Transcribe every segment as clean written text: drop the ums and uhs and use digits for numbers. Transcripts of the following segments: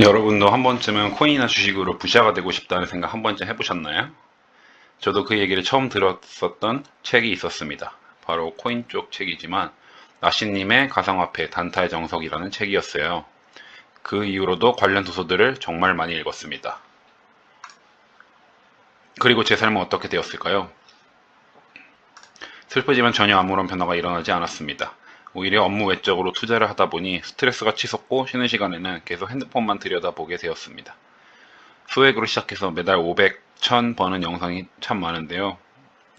여러분도 한 번쯤은 코인이나 주식으로 부자가 되고 싶다는 생각 한 번쯤 해보셨나요? 저도 그 얘기를 처음 들었었던 책이 있었습니다. 바로 코인 쪽 책이지만 나시님의 가상화폐 단타의 정석이라는 책이었어요. 그 이후로도 관련 도서들을 정말 많이 읽었습니다. 그리고 제 삶은 어떻게 되었을까요? 슬프지만 전혀 아무런 변화가 일어나지 않았습니다. 오히려 업무 외적으로 투자를 하다 보니 스트레스가 치솟고 쉬는 시간에는 계속 핸드폰만 들여다보게 되었습니다. 소액으로 시작해서 매달 500, 1000 버는 영상이 참 많은데요.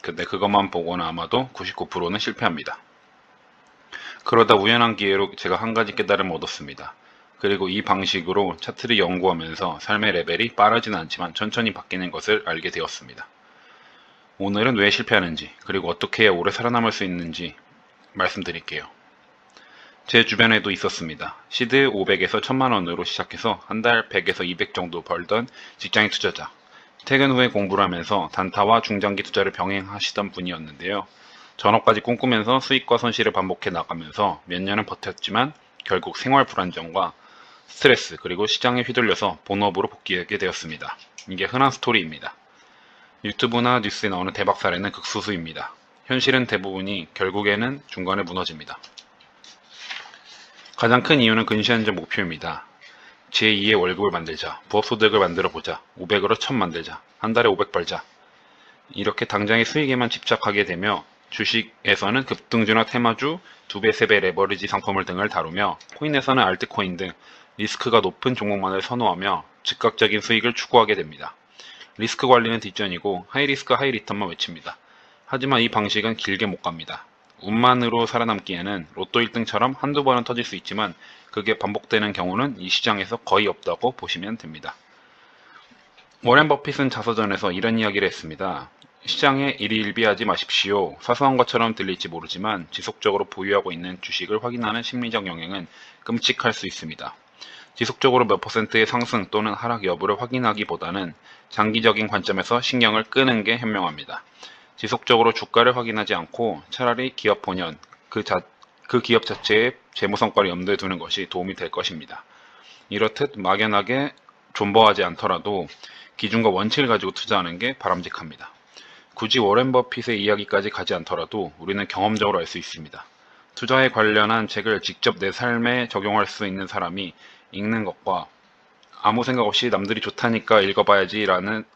근데 그것만 보고는 아마도 99%는 실패합니다. 그러다 우연한 기회로 제가 한 가지 깨달음을 얻었습니다. 그리고 이 방식으로 차트를 연구하면서 삶의 레벨이 빠르지는 않지만 천천히 바뀌는 것을 알게 되었습니다. 오늘은 왜 실패하는지, 그리고 어떻게 해야 오래 살아남을 수 있는지 말씀드릴게요. 제 주변에도 있었습니다. 시드 500에서 1000만 원으로 시작해서 한 달 100에서 200 정도 벌던 직장인 투자자. 퇴근 후에 공부를 하면서 단타와 중장기 투자를 병행하시던 분이었는데요. 전업까지 꿈꾸면서 수익과 손실을 반복해 나가면서 몇 년은 버텼지만 결국 생활 불안정과 스트레스 그리고 시장에 휘둘려서 본업으로 복귀하게 되었습니다. 이게 흔한 스토리입니다. 유튜브나 뉴스에 나오는 대박 사례는 극소수입니다. 현실은 대부분이 결국에는 중간에 무너집니다. 가장 큰 이유는 근시안적 목표입니다. 제2의 월급을 만들자, 부업소득을 만들어보자, 500으로 1000 만들자, 한 달에 500 벌자. 이렇게 당장의 수익에만 집착하게 되며 주식에서는 급등주나 테마주, 2배, 3배 레버리지 상품을 등을 다루며 코인에서는 알트코인 등 리스크가 높은 종목만을 선호하며 즉각적인 수익을 추구하게 됩니다. 리스크 관리는 뒷전이고 하이리스크 하이리턴만 외칩니다. 하지만 이 방식은 길게 못 갑니다. 운만으로 살아남기에는 로또 1등처럼 한두 번은 터질 수 있지만 그게 반복되는 경우는 이 시장에서 거의 없다고 보시면 됩니다. 워렌 버핏은 자서전에서 이런 이야기를 했습니다. 시장에 일희일비하지 마십시오. 사소한 것처럼 들릴지 모르지만 지속적으로 보유하고 있는 주식을 확인하는 심리적 영향은 끔찍할 수 있습니다. 지속적으로 몇 퍼센트의 상승 또는 하락 여부를 확인하기보다는 장기적인 관점에서 신경을 끄는 게 현명합니다. 지속적으로 주가를 확인하지 않고 차라리 기업 본연, 그 기업 자체의 재무 성과를 염두에 두는 것이 도움이 될 것입니다. 이렇듯 막연하게 존버하지 않더라도 기준과 원칙을 가지고 투자하는 게 바람직합니다. 굳이 워렌 버핏의 이야기까지 가지 않더라도 우리는 경험적으로 알 수 있습니다. 투자에 관련한 책을 직접 내 삶에 적용할 수 있는 사람이 읽는 것과 아무 생각 없이 남들이 좋다니까 읽어봐야지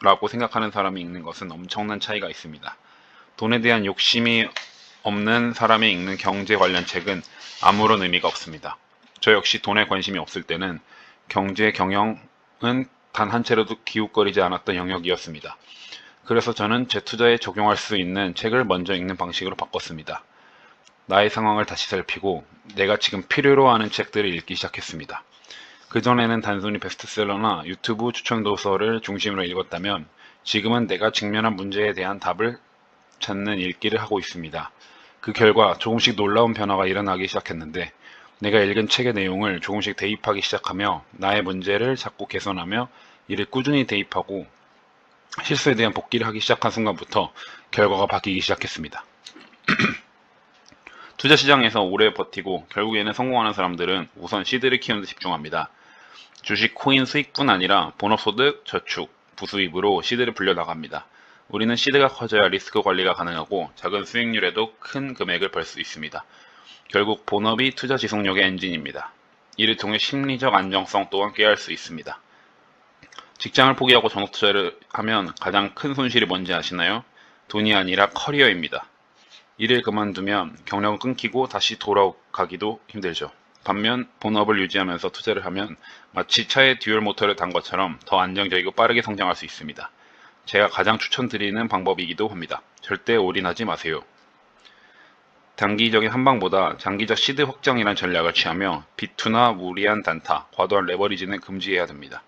라고 생각하는 사람이 읽는 것은 엄청난 차이가 있습니다. 돈에 대한 욕심이 없는 사람이 읽는 경제 관련 책은 아무런 의미가 없습니다. 저 역시 돈에 관심이 없을 때는 경제 경영은 단 한 채로도 기웃거리지 않았던 영역이었습니다. 그래서 저는 제 투자에 적용할 수 있는 책을 먼저 읽는 방식으로 바꿨습니다. 나의 상황을 다시 살피고 내가 지금 필요로 하는 책들을 읽기 시작했습니다. 그전에는 단순히 베스트셀러나 유튜브 추천 도서를 중심으로 읽었다면 지금은 내가 직면한 문제에 대한 답을 찾는 읽기를 하고 있습니다. 그 결과 조금씩 놀라운 변화가 일어나기 시작했는데 내가 읽은 책의 내용을 조금씩 대입하기 시작하며 나의 문제를 자꾸 개선하며 이를 꾸준히 대입하고 실수에 대한 복기를 하기 시작한 순간부터 결과가 바뀌기 시작했습니다. 투자 시장에서 오래 버티고 결국에는 성공하는 사람들은 우선 시드를 키우는 데 집중합니다. 주식, 코인 수익뿐 아니라 본업소득, 저축, 부수입으로 시드를 불려나갑니다. 우리는 시드가 커져야 리스크 관리가 가능하고 작은 수익률에도 큰 금액을 벌 수 있습니다. 결국 본업이 투자 지속력의 엔진입니다. 이를 통해 심리적 안정성 또한 꾀할 수 있습니다. 직장을 포기하고 전업 투자를 하면 가장 큰 손실이 뭔지 아시나요? 돈이 아니라 커리어입니다. 일을 그만두면 경력은 끊기고 다시 돌아가기도 힘들죠. 반면 본업을 유지하면서 투자를 하면 마치 차에 듀얼 모터를 단 것처럼 더 안정적이고 빠르게 성장할 수 있습니다. 제가 가장 추천드리는 방법이기도 합니다. 절대 올인하지 마세요. 단기적인 한방보다 장기적 시드 확장이라는 전략을 취하며 비투나 무리한 단타, 과도한 레버리지는 금지해야 됩니다.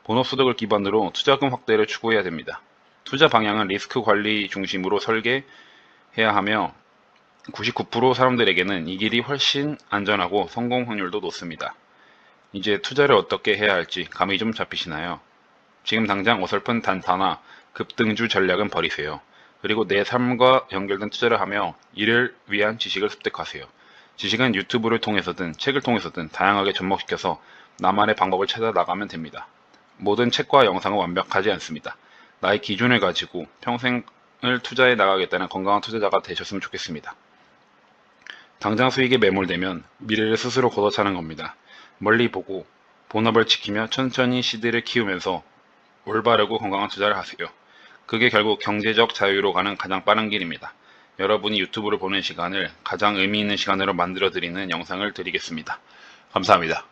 본업소득을 기반으로 투자금 확대를 추구해야 됩니다. 투자 방향은 리스크 관리 중심으로 설계해야 하며 99% 사람들에게는 이 길이 훨씬 안전하고 성공 확률도 높습니다. 이제 투자를 어떻게 해야 할지 감이 좀 잡히시나요? 지금 당장 어설픈 단타나 급등주 전략은 버리세요. 그리고 내 삶과 연결된 투자를 하며 이를 위한 지식을 습득하세요. 지식은 유튜브를 통해서든 책을 통해서든 다양하게 접목시켜서 나만의 방법을 찾아 나가면 됩니다. 모든 책과 영상은 완벽하지 않습니다. 나의 기준을 가지고 평생을 투자해 나가겠다는 건강한 투자자가 되셨으면 좋겠습니다. 당장 수익에 매몰되면 미래를 스스로 걷어차는 겁니다. 멀리 보고 본업을 지키며 천천히 시드를 키우면서 올바르고 건강한 투자를 하세요. 그게 결국 경제적 자유로 가는 가장 빠른 길입니다. 여러분이 유튜브를 보는 시간을 가장 의미 있는 시간으로 만들어 드리는 영상을 드리겠습니다. 감사합니다.